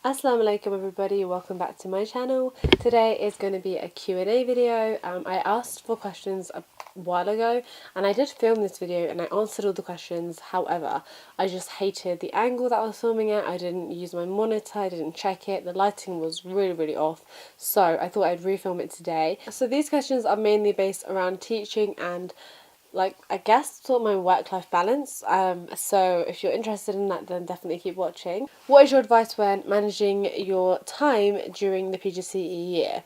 Assalamu alaikum everybody, welcome back to my channel. Today is going to be a Q&A video. I asked for questions a while ago and I did film this video and I answered all the questions. However, I just hated the angle that I was filming at. I didn't use my monitor, I didn't check it, the lighting was really off. So I thought I'd refilm it today. So these questions are mainly based around teaching and I guess sort of my work-life balance. So if you're interested in that, then definitely keep watching. What is your advice when managing your time during the Pgce year?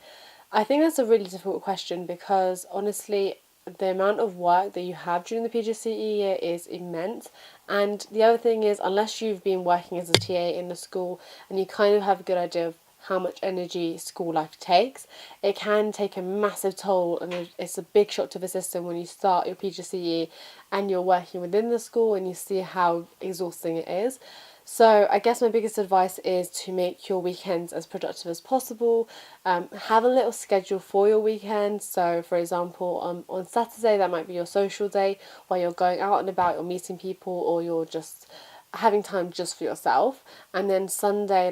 I think that's a really difficult question because honestly, the amount of work that you have during the Pgce year is immense. And the other thing is, unless you've been working as a TA in the school and you kind of have a good idea of how much energy school life takes, it can take a massive toll, and it's a big shock to the system when you start your Pgce and you're working within the school and you see how exhausting it is. So I guess my biggest advice is to make your weekends as productive as possible. Have a little schedule for your weekend. So for example, on Saturday that might be your social day where you're going out and about, you're meeting people, or you're just having time just for yourself. And then Sunday,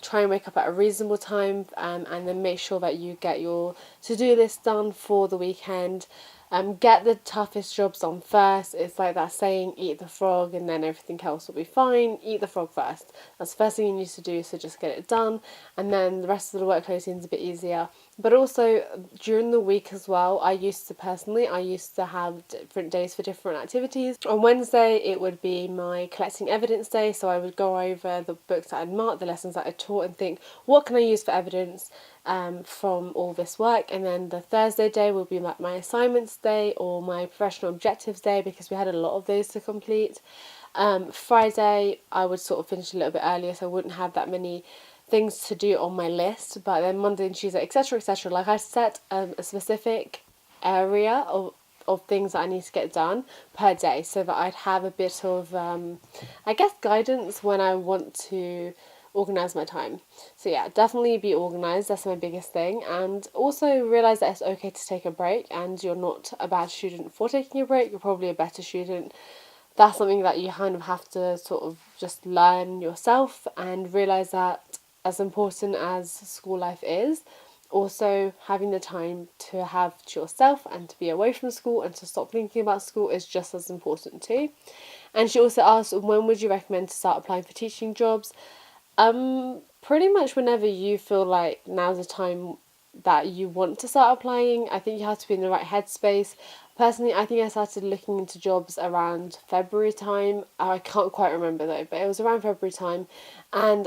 try and wake up at a reasonable time, and then make sure that you get your to-do list done for the weekend. Get the toughest jobs done first. It's like that saying, eat the frog and then everything else will be fine. Eat the frog first. That's the first thing you need to do, so just get it done, and then the rest of the workload seems a bit easier. But also during the week as well, I used to have different days for different activities. On Wednesday it would be my collecting evidence day, so I would go over the books that I'd marked, the lessons that I taught, and think, what can I use for evidence from all this work. And then the Thursday day will be like my assignments day or my professional objectives day, because we had a lot of those to complete. Friday I would sort of finish a little bit earlier, so I wouldn't have that many things to do on my list. But then Monday and Tuesday, etc., like I set a specific area of things that I need to get done per day, so that I'd have a bit of I guess guidance when I want to organise my time. So yeah, definitely be organised, that's my biggest thing. And also realise that it's okay to take a break, and you're not a bad student for taking a break, you're probably a better student. That's something that you kind of have to sort of just learn yourself, and realise that as important as school life is, also having the time to have to yourself and to be away from school and to stop thinking about school is just as important too. And she also asked, when would you recommend to start applying for teaching jobs? Pretty much whenever you feel like now's the time that you want to start applying. I think you have to be in the right headspace. Personally, I think I started looking into jobs around February time. I can't quite remember though, but it was around February time. And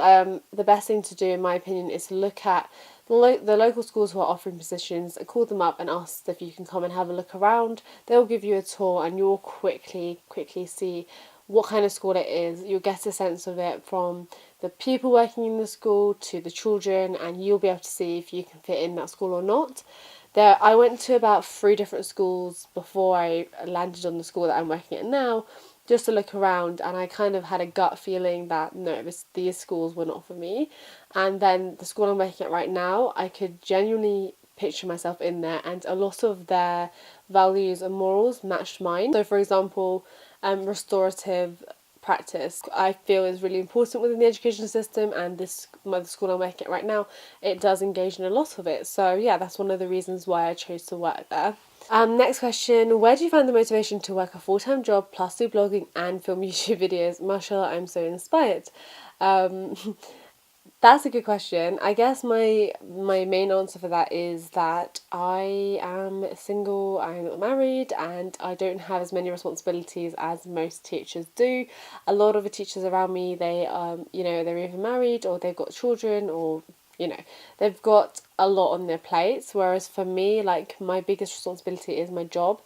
the best thing to do, in my opinion, is to look at the local schools who are offering positions, call them up and ask if you can come and have a look around. They'll give you a tour and you'll quickly see what kind of school it is. You'll get a sense of it from the people working in the school to the children, and you'll be able to see if you can fit in that school or not. I went to about 3 different schools before I landed on the school that I'm working at now, just to look around, and I kind of had a gut feeling that no, these schools were not for me. And then the school I'm working at right now, I could genuinely picture myself in there, and a lot of their values and morals matched mine. So for example, restorative practice I feel is really important within the education system, and the school I'm working at right now, it does engage in a lot of it. So yeah, that's one of the reasons why I chose to work there. Next question, where do you find the motivation to work a full-time job plus do blogging and film YouTube videos? Mashallah, I'm so inspired. That's a good question. I guess my main answer for that is that I am single, I'm not married, and I don't have as many responsibilities as most teachers do. A lot of the teachers around me, they're either married or they've got children, or they've got a lot on their plates. Whereas for me, my biggest responsibility is my job.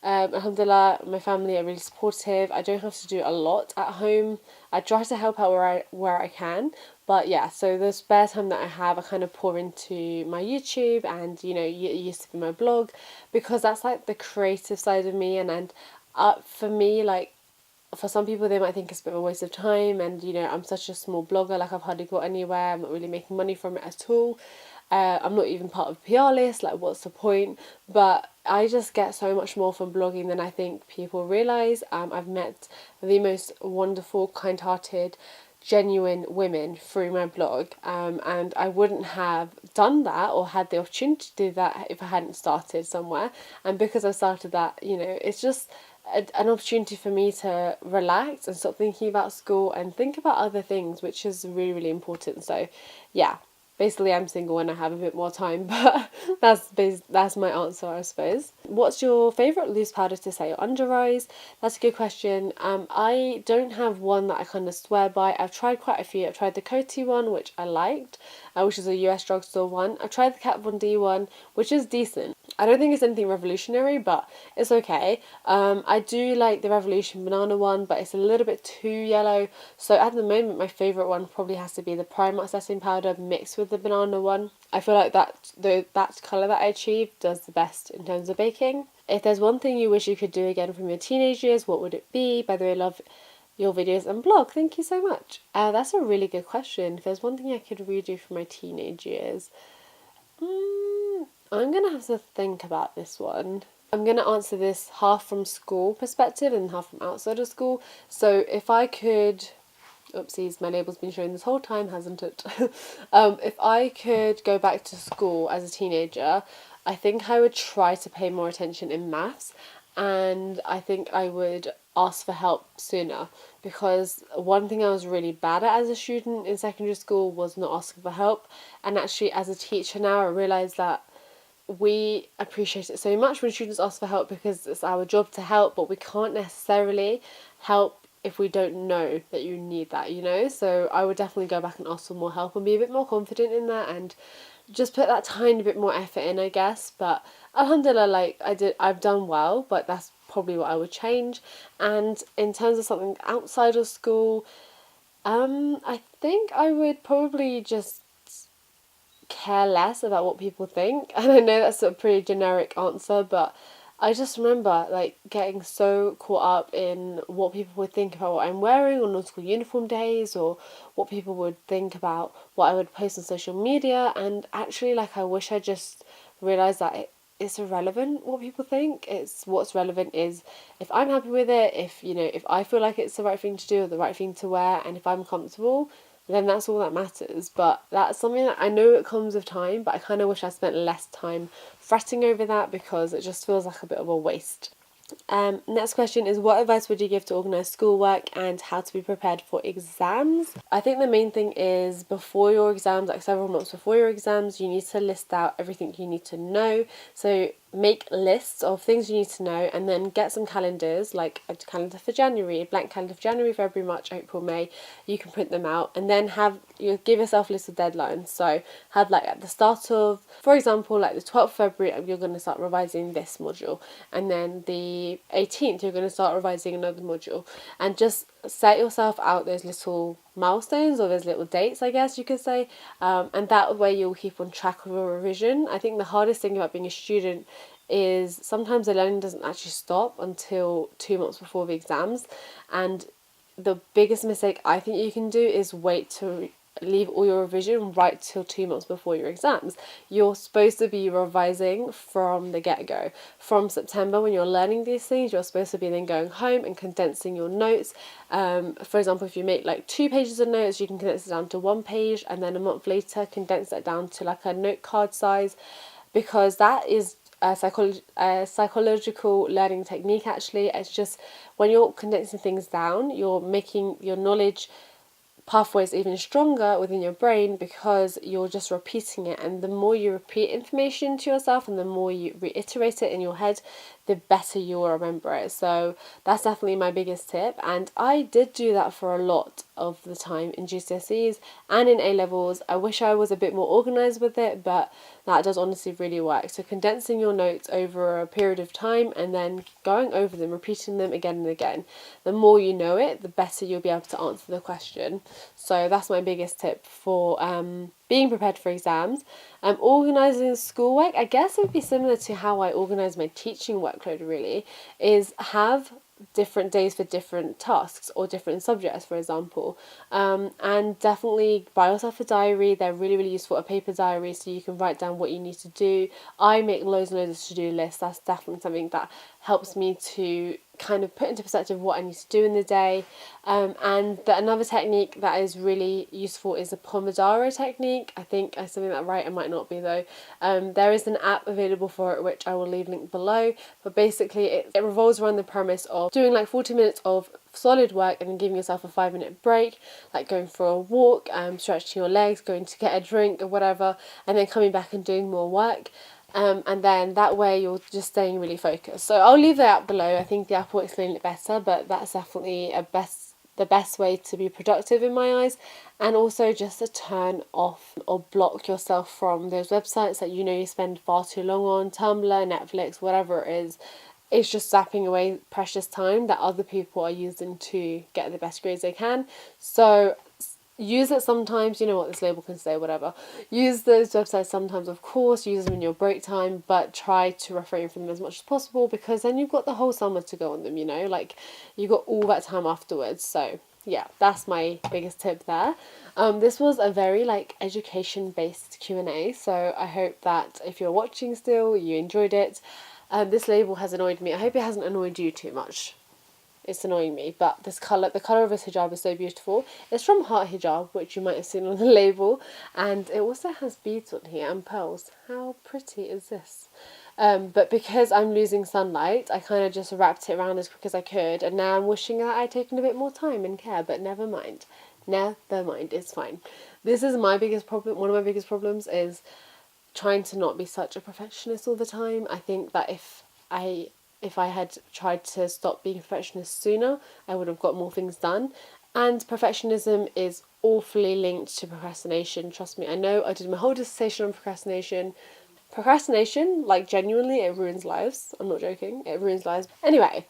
Alhamdulillah, my family are really supportive. I don't have to do a lot at home. I try to help out where I can. But yeah, so the spare time that I have, I kind of pour into my YouTube and, it used to be my blog, because that's the creative side of me. And for me, for some people, they might think it's a bit of a waste of time. And, I'm such a small blogger, I've hardly got anywhere. I'm not really making money from it at all. I'm not even part of a PR list, what's the point? But I just get so much more from blogging than I think people realise. I've met the most wonderful, kind-hearted, genuine women through my blog, and I wouldn't have done that or had the opportunity to do that if I hadn't started somewhere. And because I started that, you know, it's just an opportunity for me to relax and stop thinking about school and think about other things, which is really, really important. So yeah, basically I'm single when I have a bit more time, but that's my answer, I suppose. What's your favourite loose powder to set your under eyes? That's a good question. I don't have one that I kind of swear by. I've tried quite a few. I've tried the Coty one, which I liked, which is a US drugstore one. I've tried the Kat Von D one, which is decent. I don't think it's anything revolutionary, but it's okay. I do like the Revolution Banana one, but it's a little bit too yellow. So at the moment, my favourite one probably has to be the Primark setting powder mixed with the banana one. I feel like that colour that I achieved does the best in terms of baking. If there's one thing you wish you could do again from your teenage years, what would it be? By the way, I love your videos and blog. Thank you so much. That's a really good question. If there's one thing I could redo from my teenage years, I'm going to have to think about this one. I'm going to answer this half from school perspective and half from outside of school. So if I could... Oopsies, my label's been showing this whole time, hasn't it? If I could go back to school as a teenager, I think I would try to pay more attention in maths, and I think I would ask for help sooner, because one thing I was really bad at as a student in secondary school was not asking for help. And actually as a teacher now, I realise that we appreciate it so much when students ask for help because it's our job to help, but we can't necessarily help if we don't know that you need that, you know? So I would definitely go back and ask for more help and be a bit more confident in that and just put that tiny bit more effort in, I guess. But alhamdulillah, like I've done well, but that's probably what I would change. And in terms of something outside of school, I think I would probably just care less about what people think. And I know that's a pretty generic answer, but I just remember like getting so caught up in what people would think about what I'm wearing on school uniform days, or what people would think about what I would post on social media. And actually, like, I wish I just realised that it's irrelevant what people think. It's what's relevant is if I'm happy with it, if I feel like it's the right thing to do or the right thing to wear, and if I'm comfortable, then that's all that matters. But that's something that I know it comes with time, but I kind of wish I spent less time fretting over that because it just feels like a bit of a waste. Next question is, what advice would you give to organise schoolwork and how to be prepared for exams? I think the main thing is before your exams, like several months before your exams, you need to list out everything you need to know. So make lists of things you need to know, and then get some calendars, like a calendar for January, a blank calendar for January, February, March, April, May. You can print them out, and then give yourself a list of deadlines. So have, like, at the start of, for example, like the 12th of February, you're going to start revising this module, and then the 18th you're going to start revising another module, and just set yourself out those little milestones, or those little dates, I guess you could say, and that way you'll keep on track of your revision. I think the hardest thing about being a student is sometimes the learning doesn't actually stop until 2 months before the exams, and the biggest mistake I think you can do is wait to leave all your revision right till 2 months before your exams. You're supposed to be revising from the get-go. From September, when you're learning these things, you're supposed to be then going home and condensing your notes. For example, if you make like 2 pages of notes, you can condense it down to 1 page, and then a month later condense that down to like a note card size, because that is a psychological learning technique. Actually, it's just when you're condensing things down, you're making your knowledge pathways even stronger within your brain, because you're just repeating it, and the more you repeat information to yourself and the more you reiterate it in your head, the better you will remember it. So that's definitely my biggest tip, and I did do that for a lot of the time in GCSEs and in A-levels. I wish I was a bit more organised with it, but that does honestly really work. So condensing your notes over a period of time and then going over them, repeating them again and again. The more you know it, the better you'll be able to answer the question. So that's my biggest tip for being prepared for exams. Organising schoolwork, I guess it would be similar to how I organise my teaching workload, really, is have different days for different tasks or different subjects, for example, and definitely buy yourself a diary. They're really, really useful, a paper diary, so you can write down what you need to do. I make loads and loads of to-do lists. That's definitely something that helps me to kind of put into perspective what I need to do in the day. Another technique that is really useful is the Pomodoro technique. I think I said that right, I might not be though. There is an app available for it, which I will leave linked below, but basically it revolves around the premise of doing like 40 minutes of solid work and then giving yourself a 5-minute break, like going for a walk, stretching your legs, going to get a drink or whatever, and then coming back and doing more work. And then that way you're just staying really focused. So I'll leave that below. I think the app will explain it better, but that's definitely the best way to be productive in my eyes. And also just to turn off or block yourself from those websites that you spend far too long on, Tumblr, Netflix, whatever it is. It's just zapping away precious time that other people are using to get the best grades they can. So use it sometimes, you know what this label can say, whatever. Use those websites sometimes, of course, use them in your break time, but try to refrain from them as much as possible, because then you've got the whole summer to go on them, like you've got all that time afterwards. So yeah, that's my biggest tip there. This was a very education based Q&A, so I hope that if you're watching still, you enjoyed it. This label has annoyed me. I hope it hasn't annoyed you too much. It's annoying me, but the colour of this hijab is so beautiful. It's from Heart Hijab, which you might have seen on the label, and it also has beads on here and pearls. How pretty is this? But because I'm losing sunlight, I kind of just wrapped it around as quick as I could, and now I'm wishing that I'd taken a bit more time and care, but never mind. Never mind, it's fine. This is my biggest problem. One of my biggest problems is trying to not be such a perfectionist all the time. I think that if I had tried to stop being a perfectionist sooner, I would have got more things done. And perfectionism is awfully linked to procrastination. Trust me, I know. I did my whole dissertation on procrastination. Procrastination, genuinely, it ruins lives. I'm not joking. It ruins lives. Anyway,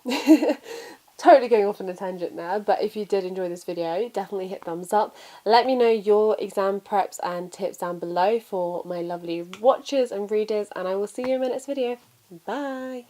totally going off on a tangent there, but if you did enjoy this video, definitely hit thumbs up. Let me know your exam preps and tips down below for my lovely watchers and readers, and I will see you in my next video. Bye!